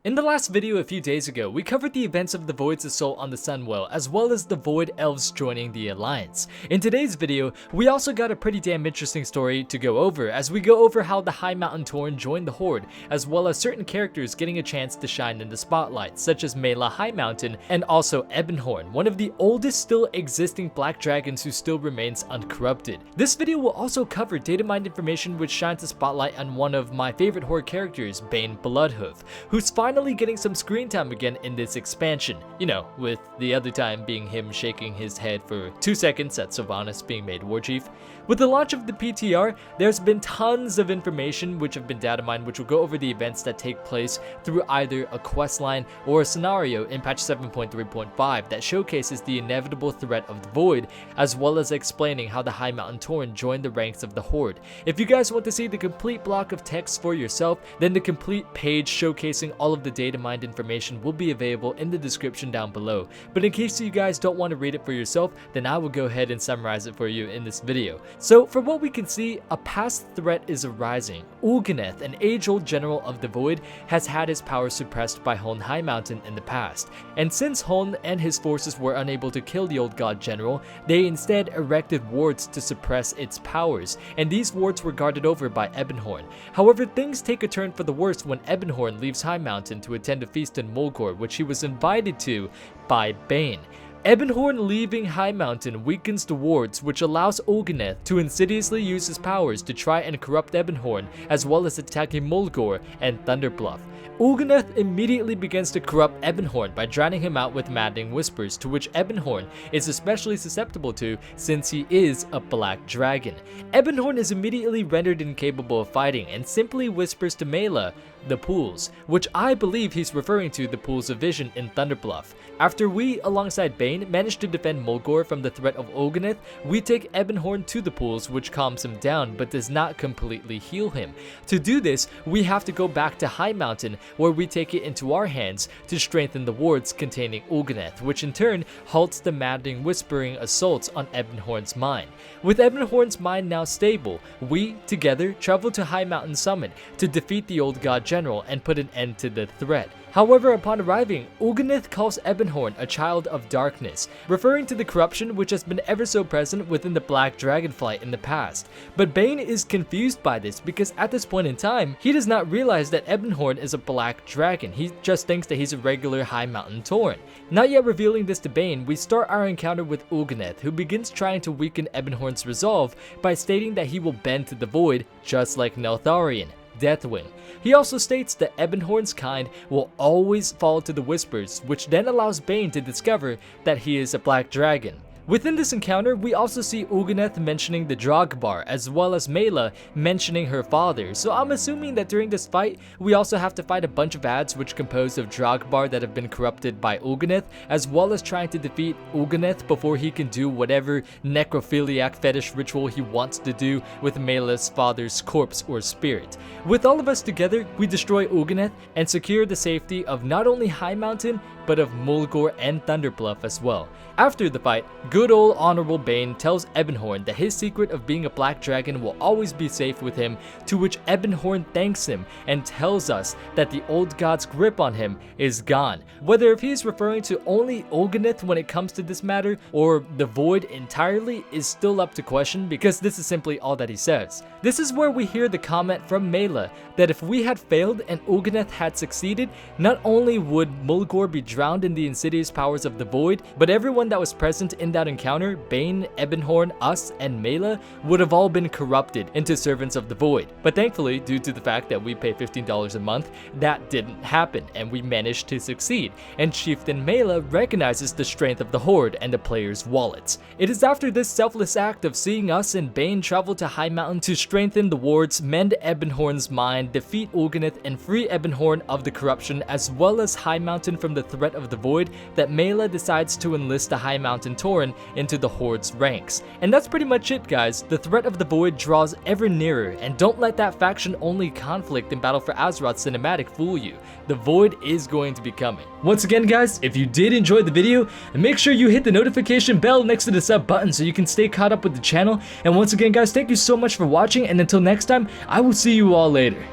In the last video a few days ago, we covered the events of the Void's assault on the Sunwell, as well as the Void Elves joining the Alliance. In today's video, we also got a pretty damn interesting story to go over, as we go over how the Highmountain Tauren joined the Horde, as well as certain characters getting a chance to shine in the spotlight, such as Mela Highmountain and also Ebonhorn, one of the oldest still existing black dragons who still remains uncorrupted. This video will also cover data mined information which shines a spotlight on one of my favorite Horde characters, Bane Bloodhoof, who's finally getting some screen time again in this expansion. You know, with the other time being him shaking his head for 2 seconds at Sylvanas being made war chief. With the launch of the PTR, there's been tons of information which have been data mined, which will go over the events that take place through either a quest line or a scenario in patch 7.3.5 that showcases the inevitable threat of the Void, as well as explaining how the Highmountain Tauren joined the ranks of the Horde. If you guys want to see the complete block of text for yourself, then the complete page showcasing all of the data mined information will be available in the description down below. But in case you guys don't want to read it for yourself, then I will go ahead and summarize it for you in this video. So for what we can see, a past threat is arising. Ulganeth, an age-old general of the Void, has had his powers suppressed by Hone Highmountain in the past. And since Hone and his forces were unable to kill the old god general, they instead erected wards to suppress its powers, and these wards were guarded over by Ebonhorn. However, things take a turn for the worse when Ebonhorn leaves Highmountain to attend a feast in Mulgore, which he was invited to by Bane. Ebonhorn leaving Highmountain weakens the wards, which allows Ulganeth to insidiously use his powers to try and corrupt Ebonhorn, as well as attacking Mulgore and Thunderbluff. Ulganeth immediately begins to corrupt Ebonhorn by drowning him out with maddening whispers, to which Ebonhorn is especially susceptible to since he is a black dragon. Ebonhorn is immediately rendered incapable of fighting and simply whispers to Mela, the pools, which I believe he's referring to the pools of vision in Thunderbluff. After we, alongside Bane, manage to defend Mulgore from the threat of Ulganeth, we take Ebonhorn to the pools, which calms him down but does not completely heal him. To do this, we have to go back to Highmountain, where we take it into our hands to strengthen the wards containing Ulganeth, which in turn halts the maddening whispering assaults on Ebonhorn's mind. With Ebonhorn's mind now stable, we, together, travel to Highmountain Summit to defeat the old god general and put an end to the threat. However, upon arriving, Ulganeth calls Ebonhorn a child of darkness, referring to the corruption which has been ever so present within the Black Dragonflight in the past. But Bane is confused by this because at this point in time, he does not realize that Ebonhorn is a black dragon. He just thinks that he's a regular Highmountain Tauren. Not yet revealing this to Bane, we start our encounter with Ulganeth, who begins trying to weaken Ebonhorn's resolve by stating that he will bend to the Void, just like Neltharion, Deathwing. He also states that Ebonhorn's kind will always fall to the whispers, which then allows Bane to discover that he is a black dragon. Within this encounter, we also see Ulganeth mentioning the Drogbar, as well as Mela mentioning her father, so I'm assuming that during this fight, we also have to fight a bunch of ads which compose of Drogbar that have been corrupted by Ulganeth, as well as trying to defeat Ulganeth before he can do whatever necrophiliac fetish ritual he wants to do with Mela's father's corpse or spirit. With all of us together, we destroy Ulganeth and secure the safety of not only Highmountain, but of Mulgore and Thunderbluff as well. After the fight, good old honorable Bane tells Ebonhorn that his secret of being a black dragon will always be safe with him, to which Ebonhorn thanks him and tells us that the old god's grip on him is gone. Whether if he is referring to only Ulganeth when it comes to this matter, or the Void entirely, is still up to question, because this is simply all that he says. This is where we hear the comment from Mela that if we had failed and Ulganeth had succeeded, not only would Mulgore be drowned in the insidious powers of the Void, but everyone that was present in that encounter, Bane, Ebonhorn, us, and Mela, would have all been corrupted into servants of the Void. But thankfully, due to the fact that we pay $15 a month, that didn't happen, and we managed to succeed, and Chieftain Mela recognizes the strength of the Horde and the players' wallets. It is after this selfless act of seeing us and Bane travel to Highmountain to strengthen the wards, mend Ebonhorn's mind, defeat Ulganeth, and free Ebonhorn of the corruption, as well as Highmountain from the threat of the Void, that Mela decides to enlist the Highmountain Tauren into the Horde's ranks. And that's pretty much it, guys. The threat of the Void draws ever nearer, and don't let that faction-only conflict in Battle for Azeroth cinematic fool you. The Void is going to be coming. Once again, guys, if you did enjoy the video, make sure you hit the notification bell next to the sub button so you can stay caught up with the channel. And once again, guys, thank you so much for watching, and until next time, I will see you all later.